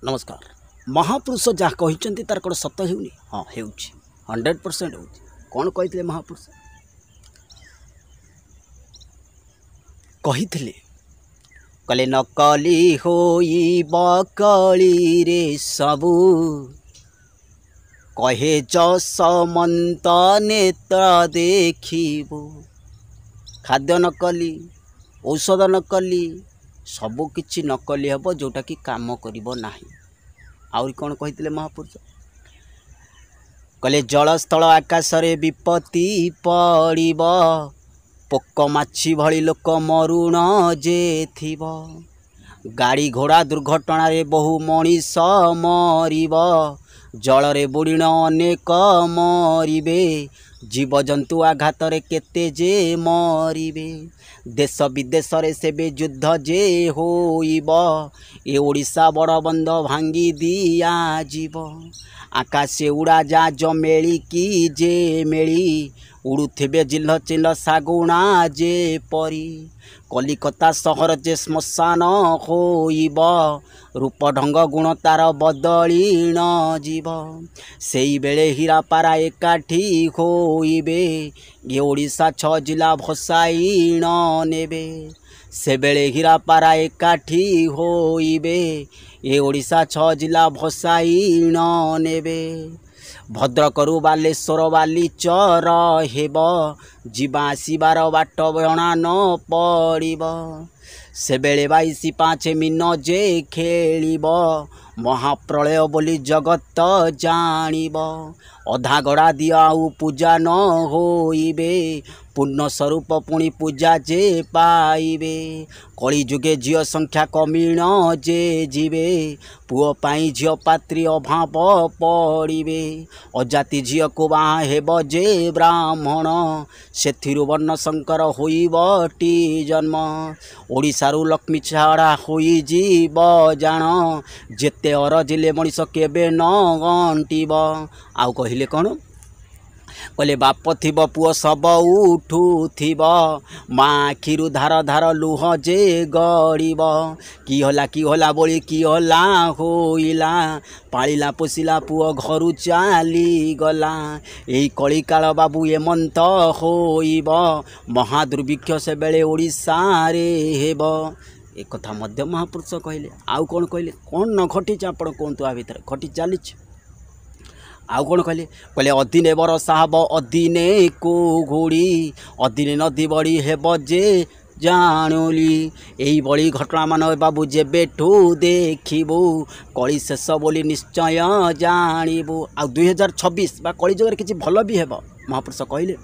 नमस्कार। महापुरुष जहाँ कहते तार कौन सत होनी? हाँ हो 100% हो। कौन कही महापुरुष? कही कले नकली होई बकली रे सबू कहे जसमंत नेत्र देखिबो। खाद्य नकली, औषध नकली, सबु किछि नकली हम जोटा कि काम करिबो नाही। आउरी कौन कही महापुरुष? कले जल स्थल आकाश रे विपत्ति पड़िब, पोक माछी भली लोक मरुण जे थिब। गाड़ी घोड़ा दुर्घटना रे बहु मनीष मरिब, जल रे बुड़ीण अनेक मरिबे। जीव जंतु आघात रे केते जे मरिबे। देश विदेश रे सेबे युद्ध जे होइब, ए ओडिशा बड़ बंध भांगी दिया जीव। आकाशे उड़ा जहाज मेली की जे मेली, उड़ुथिबे जिल्ह चिल्ह सागुणा जे परी। कलिकता सहर जे श्मशान होइब, रूप ढंग गुण तार बदली न जीव। सेई बेले हीरापारा एकाठी होइबे, ये ओडिशा 6 जिला भसाई न नेबे। से बेले हीरापारा एकाठी होइबे, ये ओडिशा 6 जिला भसाई न नेबे। भद्रकरू बालेश्वर बालीचर हेब, जीवा आसबार बाट बणा न पड़िब। से बेले 22-5 मीन जे खेलिब, महाप्रलय बोली जगत जानिब। अधा गड़ा दिया आउ पूजा न होइबे, पूर्ण स्वरूप पुणी पूजा जे पाइबे। कली जुगे झियो संख्या कमीण जे जीवे, पुओ पाई झियो पात्री अभाव पड़िबे। अजाति झियो को बाहा हेब जे ब्राह्मण, सेथिरु वर्ण शंकर होइबटी जन्म। ओडिशारू लक्ष्मी छाड़ा होई जीव जान, जेते अरजिले मनीष केबे न गंटिब। आउ कहिले कौन? कले बाप थिब पुओ सब उठुथिब, माँ आखिरु धार धार लुह जे गड़िब। कि होला बोली कि होला होइला, पालिला पोसिला पुओ घरु चाली गला। एई कलिकाल बाबू एमंत होइब, महादुर्भिक्ष से बेले ओडिशा रे हेब। एक कथा मध्य महापुरुष कहले। आउ कौन कहले? कौन न घटी आपण कहतु? आ भितर घटी चली। आउ कौन कहले? कहले अदिने बरसा हब अदिने को घोड़ी, अदिने नदी बड़ी हेब जे जानुली। एई बड़ी घटना मान बाबू जेबेठू देखिबू, कली शेष बोली निश्चय जानिबू। आ 2026 बा कली जुगर किछि भल भी हेब। महापुरुष कहले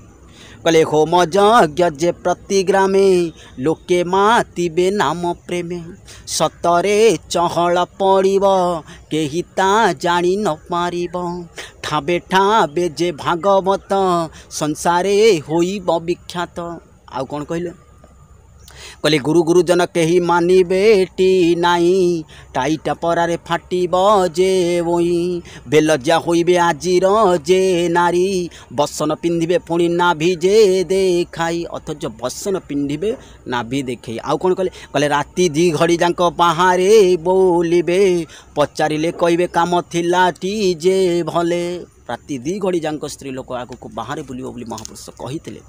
कले होम यज्ञ जे प्रति ग्रामे, लोके मातिबे नाम प्रेमे। सतरे चहल पड़िब, केही ता जानी न पारिब। ठाबे ठाबे जे भागवत, संसारे होइब विख्यात। आउ कौन कहले? कहले गुरु गुरुजन केही मानिबेटी नाई, टाइटा परारे फाटिब जे ओई। बेलज्जा होइबे आजिर जे नारी, बसन पिंधिबे पुणी नाभि जे देखाई। अथच बसन पिंधिबे नाभि देखाई। आउ कौन कहले? कहले राति 2 घड़ी जाक बाहरे बोलिबे, पचारिले कहबे काम थिलाटी जे भले। राति 2 घड़ी जाक स्त्री लोक आगक बाहरे बुलिबो बोली महापुरुष कहिथिले।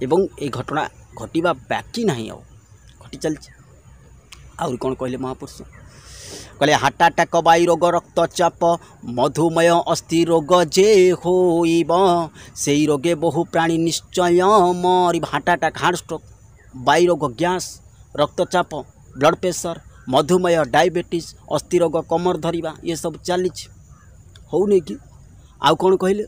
एवं ए घटना घटिबा बाकी नहीं, आउ घटी चलछि। आउर कौन कहले महापुरुष? कहले हार्ट अटैक, वायु रोग, रक्तचाप, मधुमेह, अस्थि रोग जे होइब, सेई रोगे बहु प्राणी निश्चय मरिब। हार्ट अटैक, हार्ट स्ट्रोक, वायु रोग, गैस, रक्तचाप, ब्लड प्रेशर, मधुमेह, डायबिटीज, अस्थि रोग, कमर धरिबा, ये सब चलीछि हो नहीं कि? आउ कौन कहले?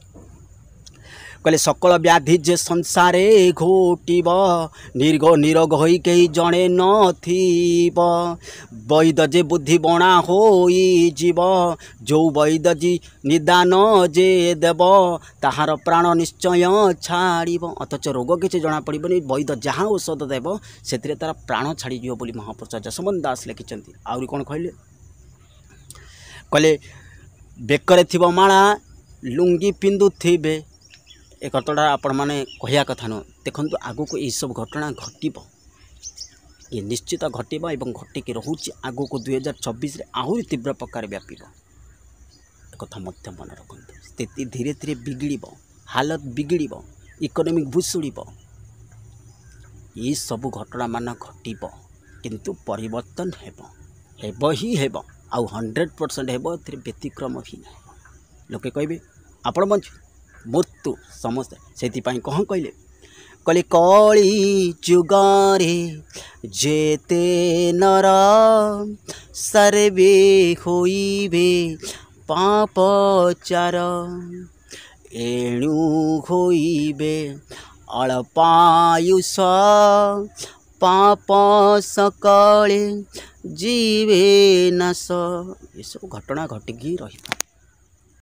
कहले सकल व्याधि जे संसारे घोटिब, निर्गो निरोग होई कही जणे नथिब। वैद जे बुद्धि बणा होई जीव, जो वैद जी निदान जे देव, ताहार प्राण निश्चय छाड़िब। अथच रोग किसी जना पड़बनी, वैद जहाँ औषध देव से तार प्राण छाड़ी जीव बोली महापुरुष जसवंत दास लिखिछन्ति। आउरी कौन कहले? कहले बेकरे थिब माला, लुंगी पिंधुथिबे। एक कथाटा आपण मैंने कहया कथा नुह। देखु आगु को यह सब घटना घटब, ये निश्चित घटब और घटिकी रोचे आग को 2024 आहरी तीव्र प्रकार व्याप एक मन रखु स्थिति धीरे धीरे बिगड़ हालत बिगड़ इकोनॉमिक भूषुड़ ये सब घटना मान घटब किंतु परिवर्तन हेब ही हेब आउ 100% हेब ए व्यतिक्रम भी ना लोके कहे आपण बंचु मृत्यु समस्त से कौन कहले कली कली जुगारे जेते नर सर्वे होइबे पापचार एणु होइबे अल्पायुष पाप सकले जीवे नाश ये सब घटना घटिकी रही।